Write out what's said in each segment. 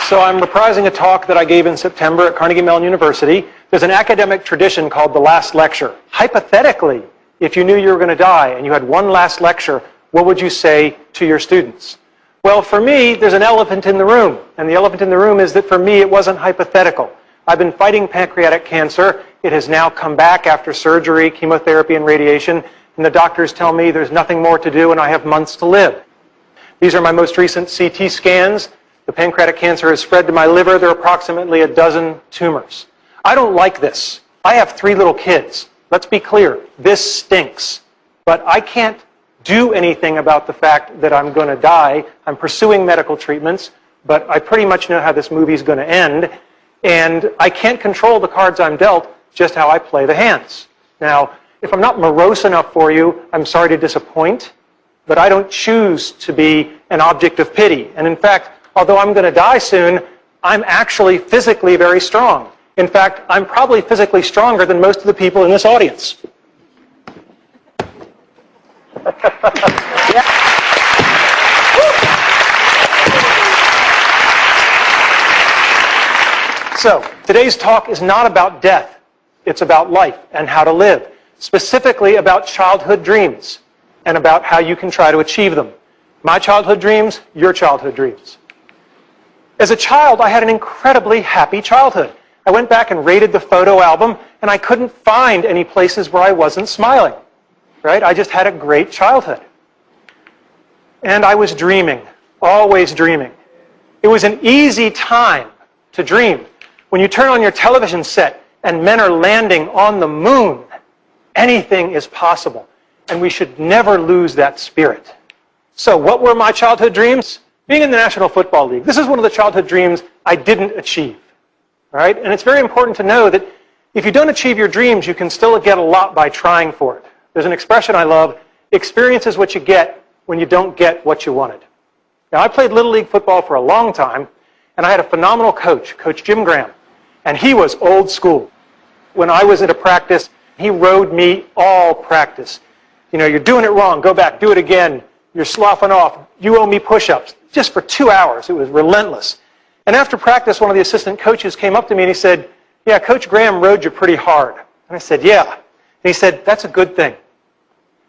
So I'm reprising a talk that I gave in September at Carnegie Mellon University. There's an academic tradition called the last lecture. Hypothetically, if you knew you were going to die and you had one last lecture, what would you say to your students? Well, for me, there's an elephant in the room. And the elephant in the room is that for me, it wasn't hypothetical. I've been fighting pancreatic cancer. It has now come back after surgery, chemotherapy, and radiation. And the doctors tell me there's nothing more to do and I have months to live. These are my most recent CT scans. The pancreatic cancer has spread to my liver. There are approximately a dozen tumors. I don't like this. I have 3 little kids. Let's be clear. This stinks. But I can't do anything about the fact that I'm going to die. I'm pursuing medical treatments, but I pretty much know how this movie's going to end. And I can't control the cards I'm dealt, just how I play the hands. Now, if I'm not morose enough for you, I'm sorry to disappoint, but I don't choose to be an object of pity. And in fact, although I'm going to die soon, I'm actually physically very strong. In fact, I'm probably physically stronger than most of the people in this audience. Yeah. So, today's talk is not about death. It's about life and how to live. Specifically about childhood dreams and about how you can try to achieve them. My childhood dreams, your childhood dreams. As a child, I had an incredibly happy childhood. I went back and rated the photo album, and I couldn't find any places where I wasn't smiling. Right? I just had a great childhood. And I was dreaming, always dreaming. It was an easy time to dream. When you turn on your television set and men are landing on the moon, anything is possible. And we should never lose that spirit. So what were my childhood dreams? Being in the National Football League. This is one of the childhood dreams I didn't achieve. All right? And it's very important to know that if you don't achieve your dreams, you can still get a lot by trying for it. There's an expression I love, experience is what you get when you don't get what you wanted. Now, I played Little League football for a long time, and I had a phenomenal coach, Coach Jim Graham, and he was old school. When I was at a practice, he rode me all practice. You know, you're doing it wrong, go back, do it again. You're sloughing off, you owe me push-ups. Just for 2 hours, it was relentless. And after practice, one of the assistant coaches came up to me and he said, yeah, Coach Graham rode you pretty hard. And I said, yeah. And he said, that's a good thing,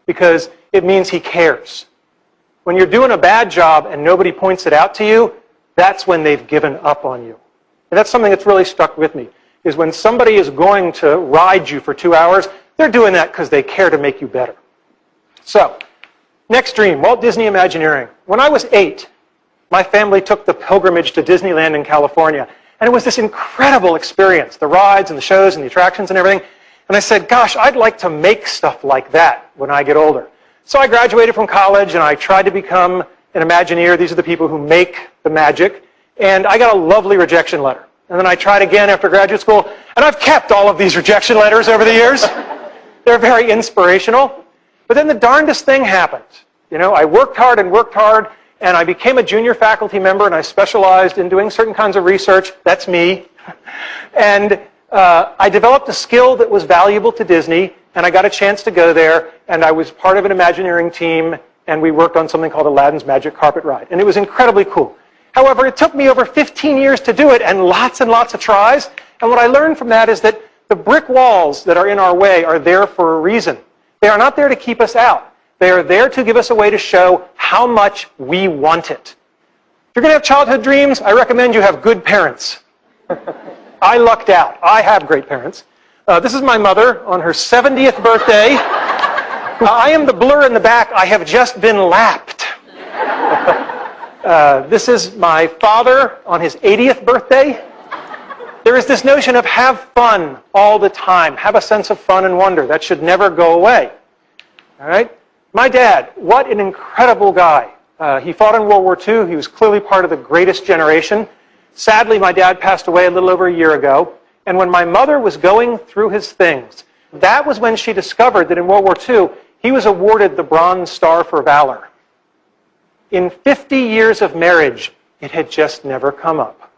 because it means he cares. When you're doing a bad job and nobody points it out to you, that's when they've given up on you. And that's something that's really stuck with me, is when somebody is going to ride you for 2 hours, they're doing that because they care to make you better. So, next dream, Walt Disney Imagineering. When I was 8, my family took the pilgrimage to Disneyland in California. And it was this incredible experience, the rides and the shows and the attractions and everything. And I said, gosh, I'd like to make stuff like that when I get older. So I graduated from college and I tried to become an Imagineer. These are the people who make the magic. And I got a lovely rejection letter. And then I tried again after graduate school. And I've kept all of these rejection letters over the years. They're very inspirational. But then the darndest thing happened. You know, I worked hard, and I became a junior faculty member, and I specialized in doing certain kinds of research. That's me. And I developed a skill that was valuable to Disney, and I got a chance to go there, and I was part of an Imagineering team, and we worked on something called Aladdin's Magic Carpet Ride. And it was incredibly cool. However, it took me over 15 years to do it, and lots of tries. And what I learned from that is that the brick walls that are in our way are there for a reason. They are not there to keep us out. They are there to give us a way to show how much we want it. If you're going to have childhood dreams, I recommend you have good parents. I lucked out. I have great parents. This is my mother on her 70th birthday. I am the blur in the back. I have just been lapped. This is my father on his 80th birthday. There is this notion of have fun all the time. Have a sense of fun and wonder. That should never go away. All right? My dad, what an incredible guy. He fought in World War II. He was clearly part of the greatest generation. Sadly, my dad passed away a little over a year ago. And when my mother was going through his things, that was when she discovered that in World War II, he was awarded the Bronze Star for Valor. In 50 years of marriage, it had just never come up.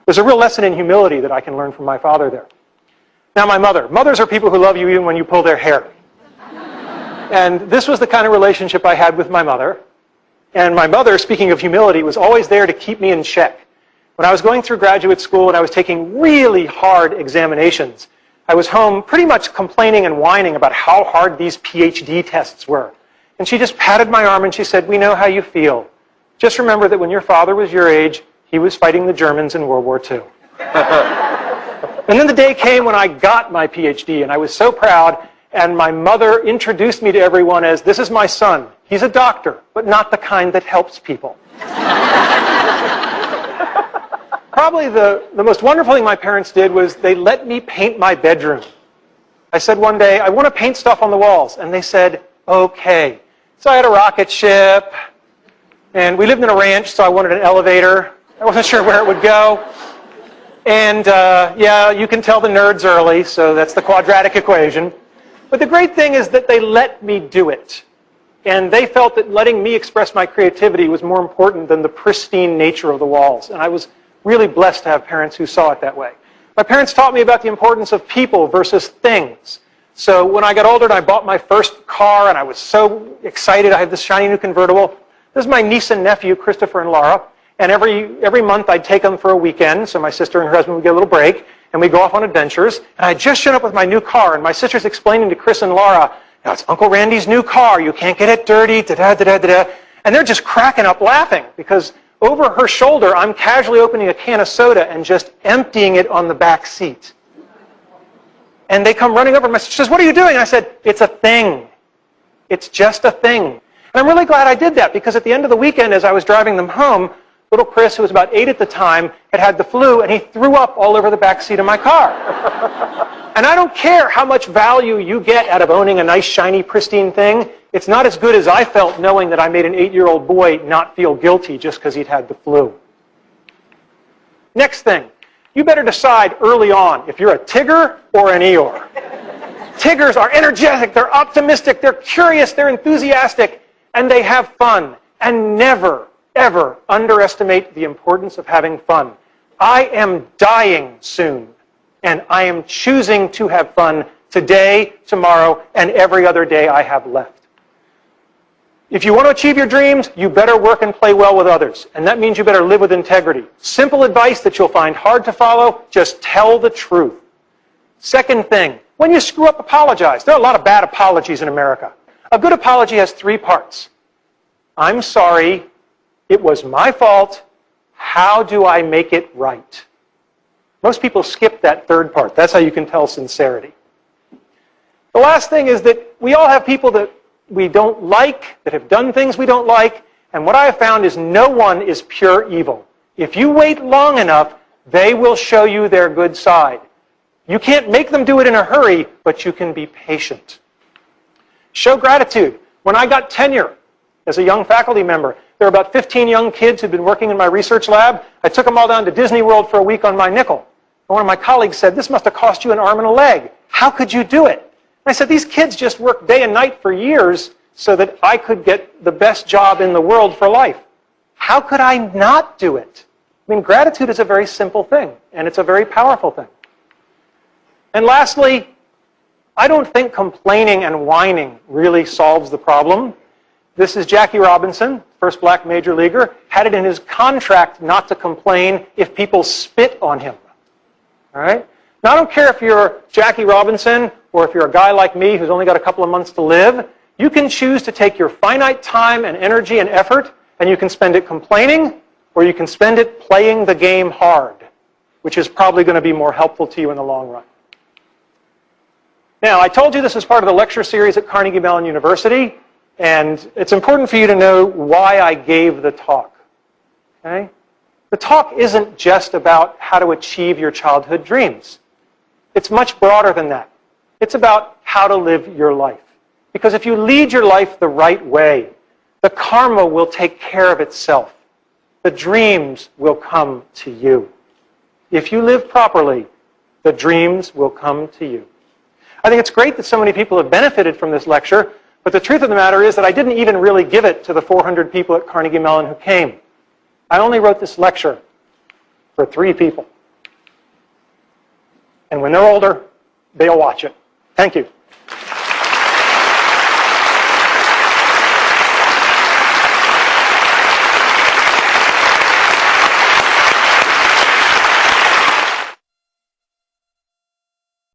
There's a real lesson in humility that I can learn from my father there. Now, my mother. Mothers are people who love you even when you pull their hair. And this was the kind of relationship I had with my mother. And my mother, speaking of humility, was always there to keep me in check. When I was going through graduate school and I was taking really hard examinations, I was home pretty much complaining and whining about how hard these PhD tests were. And she just patted my arm and she said, "We know how you feel. Just remember that when your father was your age, he was fighting the Germans in World War II." And then the day came when I got my PhD, and I was so proud, and my mother introduced me to everyone as, "This is my son. He's a doctor, but not the kind that helps people." Probably the most wonderful thing my parents did was they let me paint my bedroom. I said one day, "I want to paint stuff on the walls." And they said, "Okay." So I had a rocket ship, and we lived in a ranch, so I wanted an elevator. I wasn't sure where it would go. And yeah, you can tell the nerds early, so that's the quadratic equation. But the great thing is that they let me do it. And they felt that letting me express my creativity was more important than the pristine nature of the walls. And I was really blessed to have parents who saw it that way. My parents taught me about the importance of people versus things. So when I got older and I bought my first car and I was so excited, I had this shiny new convertible. This is my niece and nephew, Christopher and Laura. And every month I'd take them for a weekend, so my sister and her husband would get a little break, and we'd go off on adventures. And I'd just shown up with my new car, and my sister's explaining to Chris and Laura, "Now it's Uncle Randy's new car, you can't get it dirty, da-da-da-da-da." And they're just cracking up laughing, because over her shoulder, I'm casually opening a can of soda and just emptying it on the back seat. And they come running over, and my sister says, "What are you doing?" And I said, "It's a thing. It's just a thing." And I'm really glad I did that, because at the end of the weekend, as I was driving them home, little Chris, who was about 8 at the time, had the flu, and he threw up all over the back seat of my car. And I don't care how much value you get out of owning a nice, shiny, pristine thing. It's not as good as I felt knowing that I made an 8-year-old boy not feel guilty just because he'd had the flu. Next thing, you better decide early on if you're a Tigger or an Eeyore. Tiggers are energetic, they're optimistic, they're curious, they're enthusiastic, and they have fun. And never, ever underestimate the importance of having fun. I am dying soon, and I am choosing to have fun today, tomorrow, and every other day I have left. If you want to achieve your dreams, you better work and play well with others, and that means you better live with integrity. Simple advice that you'll find hard to follow, just tell the truth. Second thing, when you screw up, apologize. There are a lot of bad apologies in America. A good apology has 3 parts. I'm sorry. It was my fault. How do I make it right? Most people skip that third part. That's how you can tell sincerity. The last thing is that we all have people that we don't like, that have done things we don't like, and what I have found is no one is pure evil. If you wait long enough, they will show you their good side. You can't make them do it in a hurry, but you can be patient. Show gratitude. When I got tenure as a young faculty member, there were about 15 young kids who'd been working in my research lab. I took them all down to Disney World for a week on my nickel. And one of my colleagues said, "This must have cost you an arm and a leg. How could you do it?" And I said, "These kids just worked day and night for years so that I could get the best job in the world for life. How could I not do it?" I mean, gratitude is a very simple thing, and it's a very powerful thing. And lastly, I don't think complaining and whining really solves the problem. This is Jackie Robinson, first black major leaguer, had it in his contract not to complain if people spit on him. All right? Now, I don't care if you're Jackie Robinson or if you're a guy like me who's only got a couple of months to live. You can choose to take your finite time and energy and effort, and you can spend it complaining, or you can spend it playing the game hard, which is probably going to be more helpful to you in the long run. Now, I told you this is part of the lecture series at Carnegie Mellon University. And it's important for you to know why I gave the talk. Okay? The talk isn't just about how to achieve your childhood dreams. It's much broader than that. It's about how to live your life. Because if you lead your life the right way, the karma will take care of itself. The dreams will come to you. If you live properly, the dreams will come to you. I think it's great that so many people have benefited from this lecture. But the truth of the matter is that I didn't even really give it to the 400 people at Carnegie Mellon who came. I only wrote this lecture for 3 people. And when they're older, they'll watch it. Thank you.